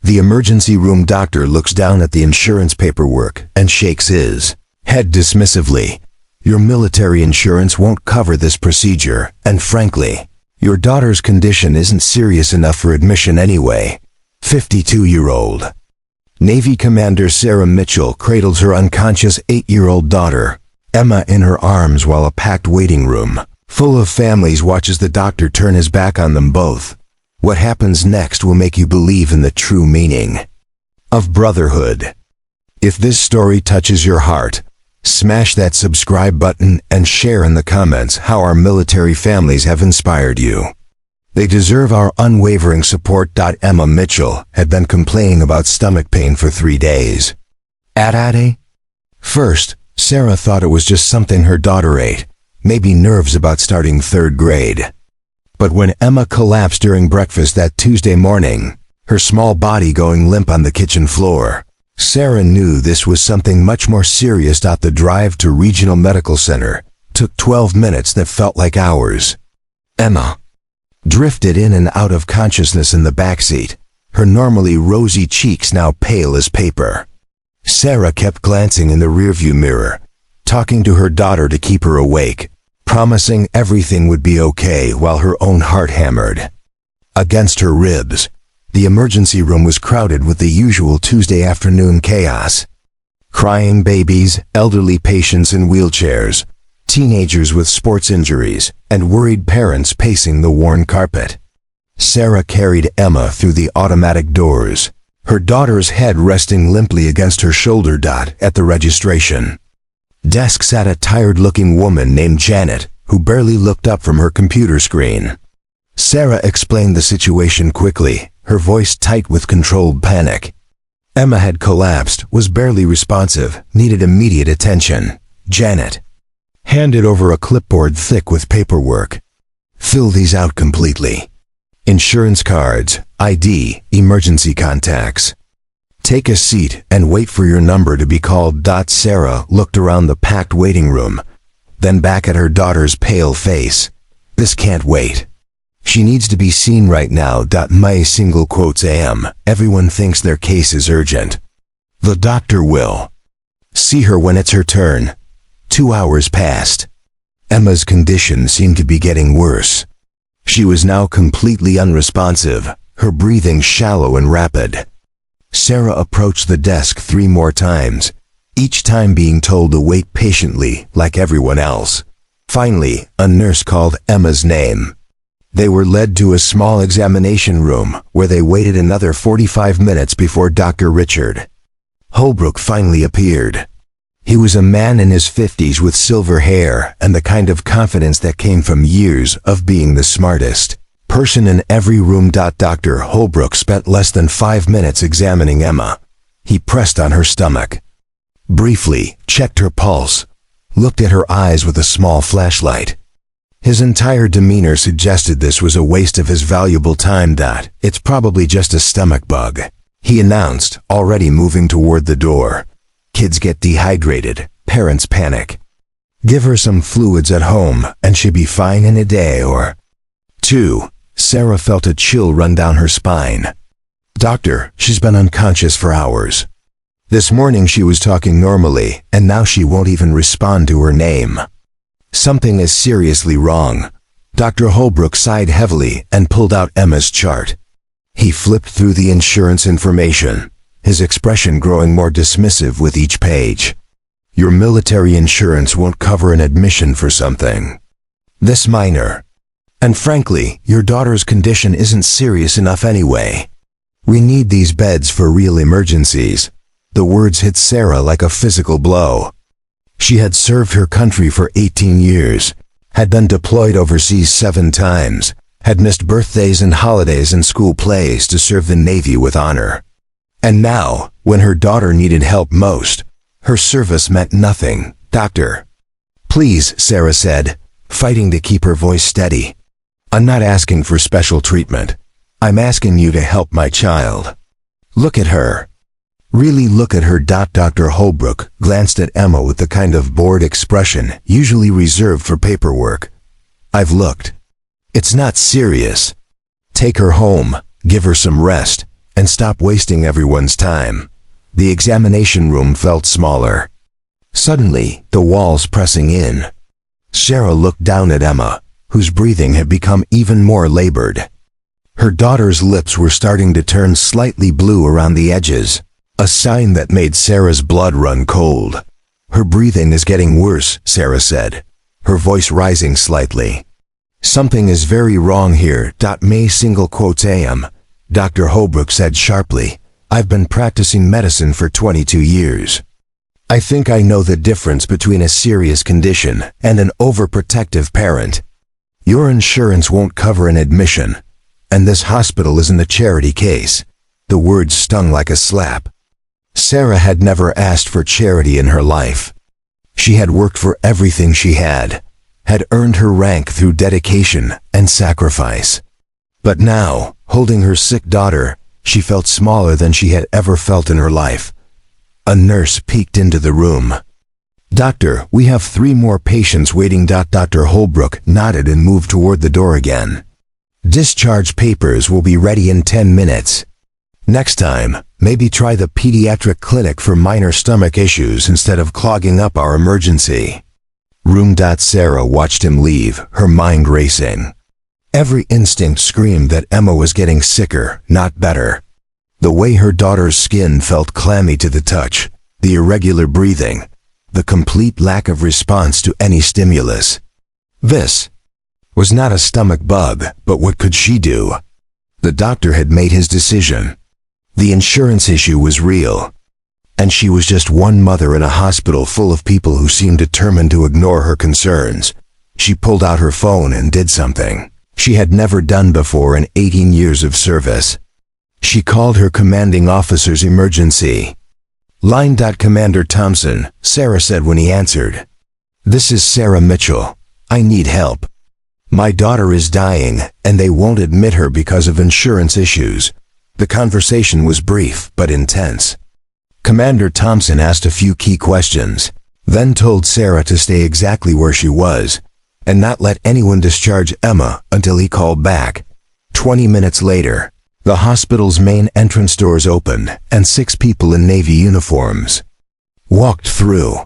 The emergency room doctor looks down at the insurance paperwork and shakes his head dismissively. Your military insurance won't cover this procedure, and frankly, your daughter's condition isn't serious enough for admission anyway. 52-year-old Navy Commander Sarah Mitchell cradles her unconscious 8-year-old daughter, Emma, in her arms while a packed waiting room full of families watches the doctor turn his back on them both. What happens next will make you believe in the true meaning of brotherhood. If this story touches your heart, smash that subscribe button and share in the comments how our military families have inspired you. They deserve our unwavering support. Emma Mitchell had been complaining about stomach pain for 3 days. First, Sarah thought it was just something her daughter ate, maybe nerves about starting 3rd grade. But when Emma collapsed during breakfast that Tuesday morning, her small body going limp on the kitchen floor, Sarah knew this was something much more serious. The drive to Regional Medical Center took 12 minutes that felt like hours. Emma drifted in and out of consciousness in the backseat, her normally rosy cheeks now pale as paper. Sarah kept glancing in the rearview mirror, talking to her daughter to keep her awake, promising everything would be okay while her own heart hammered against her ribs. The emergency room was crowded with the usual Tuesday afternoon chaos. Crying babies, elderly patients in wheelchairs, teenagers with sports injuries, and worried parents pacing the worn carpet. Sarah carried Emma through the automatic doors, her daughter's head resting limply against her shoulder. At the registration desk sat a tired-looking woman named Janet, who barely looked up from her computer screen. Sarah explained the situation quickly, her voice tight with controlled panic. Emma had collapsed, was barely responsive, needed immediate attention. Janet handed over a clipboard thick with paperwork. Fill these out completely. Insurance cards, ID, emergency contacts. Take a seat and wait for your number to be called. Sarah looked around the packed waiting room, then back at her daughter's pale face. This can't wait. She needs to be seen right now. My single quotes am. Everyone thinks their case is urgent. The doctor will see her when it's her turn. 2 hours passed. Emma's condition seemed to be getting worse. She was now completely unresponsive, her breathing shallow and rapid. Sarah approached the desk 3 more times, each time being told to wait patiently like everyone else. Finally, a nurse called Emma's name. They were led to a small examination room where they waited another 45 minutes before Dr. Richard Holbrook finally appeared. He was a man in his 50s with silver hair and the kind of confidence that came from years of being the smartest person in every room. Dr. Holbrook spent less than 5 minutes examining Emma. He pressed on her stomach, briefly checked her pulse, looked at her eyes with a small flashlight. His entire demeanor suggested this was a waste of his valuable time. It's probably just a stomach bug, he announced, already moving toward the door. Kids get dehydrated, parents panic. Give her some fluids at home and she'll be fine in a day or 2. Sarah felt a chill run down her spine. Doctor, she's been unconscious for hours. This morning she was talking normally, and now she won't even respond to her name. Something is seriously wrong. Dr. Holbrook sighed heavily and pulled out Emma's chart. He flipped through the insurance information, his expression growing more dismissive with each page. Your military insurance won't cover an admission for something this minor. And frankly, your daughter's condition isn't serious enough anyway. We need these beds for real emergencies. The words hit Sarah like a physical blow. She had served her country for 18 years, had been deployed overseas 7 times, had missed birthdays and holidays and school plays to serve the Navy with honor. And now, when her daughter needed help most, her service meant nothing. Doctor. Please, Sarah said, fighting to keep her voice steady. I'm not asking for special treatment. I'm asking you to help my child. Look at her. Really look at her. Dr. Holbrook glanced at Emma with the kind of bored expression usually reserved for paperwork. I've looked. It's not serious. Take her home, give her some rest, and stop wasting everyone's time. The examination room felt smaller. Suddenly, the walls pressing in. Sarah looked down at Emma, whose breathing had become even more labored. Her daughter's lips were starting to turn slightly blue around the edges, a sign that made Sarah's blood run cold. "Her breathing is getting worse," Sarah said, her voice rising slightly. "Something is very wrong here. May single quotes am," Dr. Holbrook said sharply. "I've been practicing medicine for 22 years. I think I know the difference between a serious condition and an overprotective parent. Your insurance won't cover an admission, and this hospital isn't a charity case." The words stung like a slap. Sarah had never asked for charity in her life. She had worked for everything she had earned her rank through dedication and sacrifice. But now, holding her sick daughter, she felt smaller than she had ever felt in her life. A nurse peeked into the room. "Doctor, we have 3 more patients waiting." Dr. Holbrook nodded and moved toward the door again. "Discharge papers will be ready in 10 minutes. Next time, maybe try the pediatric clinic for minor stomach issues instead of clogging up our emergency room." Sarah watched him leave, her mind racing. Every instinct screamed that Emma was getting sicker, not better. The way her daughter's skin felt clammy to the touch, the irregular breathing, the complete lack of response to any stimulus. This was not a stomach bug, but what could she do? The doctor had made his decision. The insurance issue was real, and she was just one mother in a hospital full of people who seemed determined to ignore her concerns. She pulled out her phone and did something she had never done before in 18 years of service. She called her commanding officer's emergency line. "Commander Thompson," Sarah said when he answered. "This is Sarah Mitchell. I need help. My daughter is dying, and they won't admit her because of insurance issues." The conversation was brief but intense. Commander Thompson asked a few key questions, then told Sarah to stay exactly where she was and not let anyone discharge Emma until he called back. 20 minutes later, the hospital's main entrance doors opened and 6 people in Navy uniforms walked through.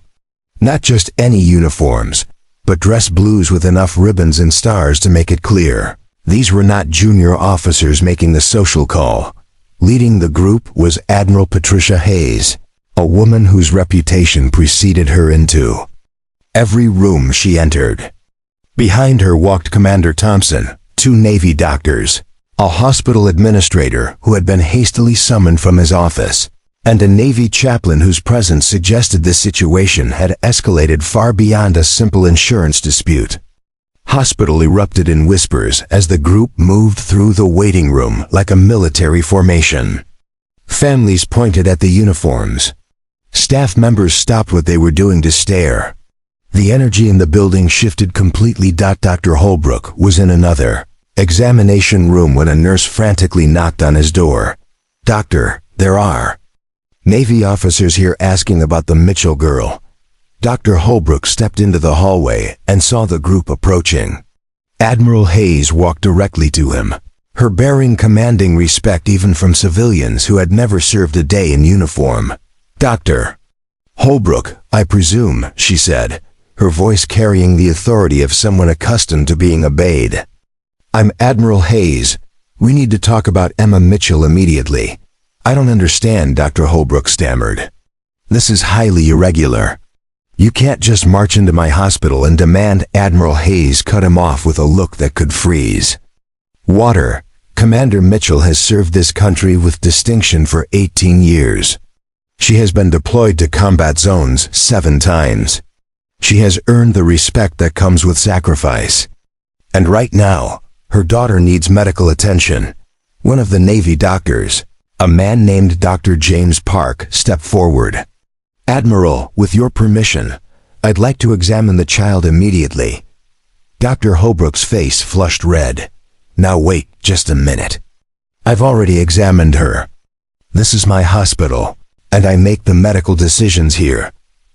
Not just any uniforms, but dress blues with enough ribbons and stars to make it clear. These were not junior officers making the social call. Leading the group was Admiral Patricia Hayes, a woman whose reputation preceded her into every room she entered. Behind her walked Commander Thompson, 2 Navy doctors, a hospital administrator who had been hastily summoned from his office, and a Navy chaplain whose presence suggested the situation had escalated far beyond a simple insurance dispute. Hospital erupted in whispers as the group moved through the waiting room like a military formation. Families pointed at the uniforms. Staff members stopped what they were doing to stare. The energy in the building shifted completely. Dr. Holbrook was in another examination room when a nurse frantically knocked on his door. "Doctor, there are Navy officers here asking about the Mitchell girl." Dr. Holbrook stepped into the hallway and saw the group approaching. Admiral Hayes walked directly to him, her bearing commanding respect even from civilians who had never served a day in uniform. "Dr. Holbrook, I presume," she said, her voice carrying the authority of someone accustomed to being obeyed. "I'm Admiral Hayes. We need to talk about Emma Mitchell immediately." "I don't understand," Dr. Holbrook stammered. "This is highly irregular. You can't just march into my hospital and demand." Admiral Hayes cut him off with a look that could freeze. "Water. Commander Mitchell has served this country with distinction for 18 years. She has been deployed to combat zones 7 times. She has earned the respect that comes with sacrifice. And right now, her daughter needs medical attention." One of the Navy doctors, a man named Dr. James Park, stepped forward. "Admiral, with your permission, I'd like to examine the child immediately." Dr. Holbrook's face flushed red. "Now wait just a minute. I've already examined her. This is my hospital, and I make the medical decisions here."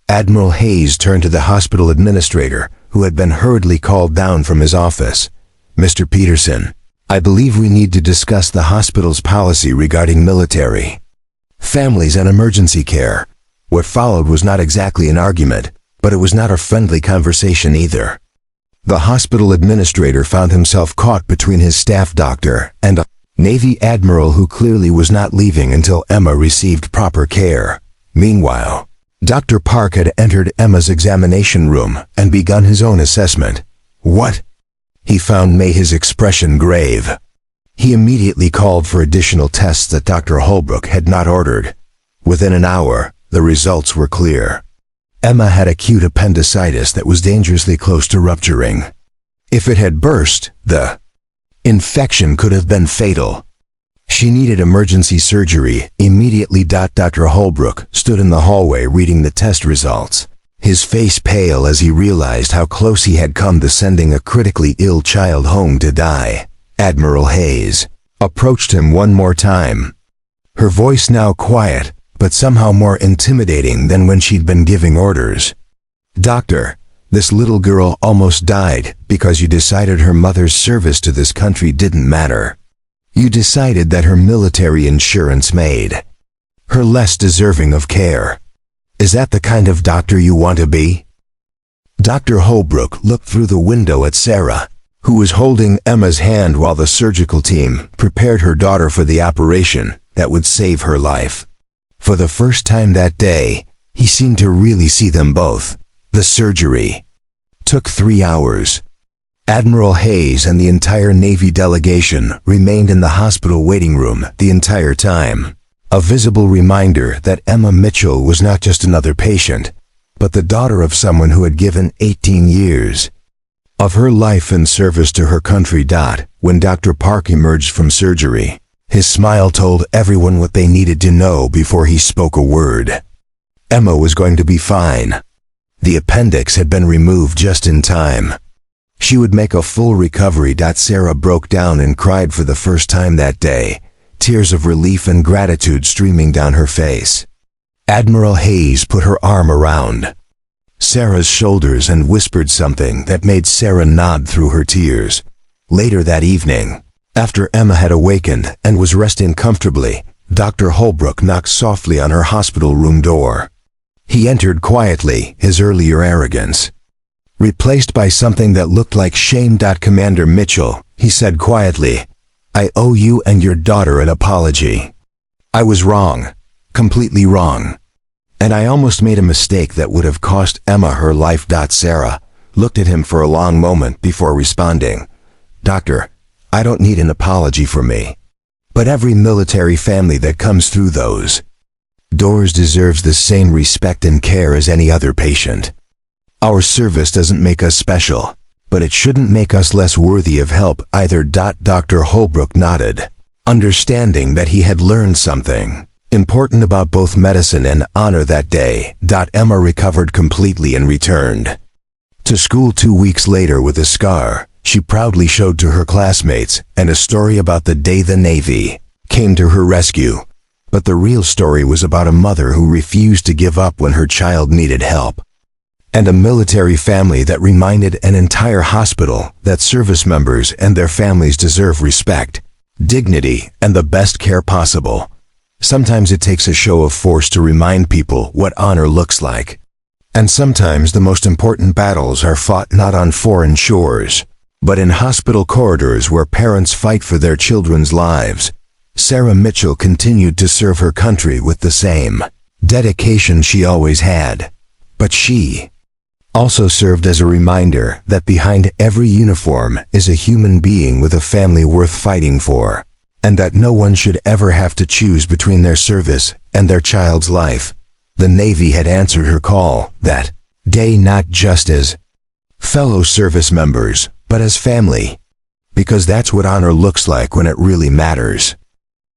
Admiral Hayes turned to the hospital administrator, who had been hurriedly called down from his office. "Mr. Peterson, I believe we need to discuss the hospital's policy regarding military families and emergency care. What followed was not exactly an argument, but it was not a friendly conversation either. The hospital administrator found himself caught between his staff doctor and a Navy admiral who clearly was not leaving until Emma received proper care. Meanwhile, Dr. Park had entered Emma's examination room and begun his own assessment. What? He found his expression grave. He immediately called for additional tests that Dr. Holbrook had not ordered. Within an hour, the results were clear. Emma had acute appendicitis that was dangerously close to rupturing. If it had burst, the infection could have been fatal. She needed emergency surgery immediately. Dr. Holbrook stood in the hallway reading the test results, his face pale as he realized how close he had come to sending a critically ill child home to die. Admiral Hayes approached him one more time, her voice now quiet, but somehow more intimidating than when she'd been giving orders. "Doctor, this little girl almost died because you decided her mother's service to this country didn't matter. You decided that her military insurance made her less deserving of care. Is that the kind of doctor you want to be?" Dr. Holbrook looked through the window at Sarah, who was holding Emma's hand while the surgical team prepared her daughter for the operation that would save her life. For the first time that day, he seemed to really see them both. The surgery took 3 hours. Admiral Hayes and the entire Navy delegation remained in the hospital waiting room the entire time, a visible reminder that Emma Mitchell was not just another patient, but the daughter of someone who had given 18 years of her life in service to her country. When Dr. Park emerged from surgery, his smile told everyone what they needed to know before he spoke a word. Emma was going to be fine. The appendix had been removed just in time. She would make a full recovery. Sarah broke down and cried for the first time that day, tears of relief and gratitude streaming down her face. Admiral Hayes put her arm around Sarah's shoulders and whispered something that made Sarah nod through her tears. Later that evening, after Emma had awakened and was resting comfortably, Dr. Holbrook knocked softly on her hospital room door. He entered quietly, his earlier arrogance replaced by something that looked like shame. "Commander Mitchell," he said quietly, "I owe you and your daughter an apology. I was wrong, completely wrong. And I almost made a mistake that would have cost Emma her life." Sarah looked at him for a long moment before responding. "Doctor, I don't need an apology for me. But every military family that comes through those doors deserves the same respect and care as any other patient. Our service doesn't make us special, but it shouldn't make us less worthy of help either." Dr. Holbrook nodded, understanding that he had learned something important about both medicine and honor that day. Emma recovered completely and returned to school 2 weeks later with a scar she proudly showed to her classmates and a story about the day the Navy came to her rescue. But the real story was about a mother who refused to give up when her child needed help, and a military family that reminded an entire hospital that service members and their families deserve respect, dignity, and the best care possible. Sometimes it takes a show of force to remind people what honor looks like. And sometimes the most important battles are fought not on foreign shores, but in hospital corridors where parents fight for their children's lives. Sarah Mitchell continued to serve her country with the same dedication she always had. But she also served as a reminder that behind every uniform is a human being with a family worth fighting for, and that no one should ever have to choose between their service and their child's life. The Navy had answered her call that day not just as fellow service members, but as family, because that's what honor looks like when it really matters.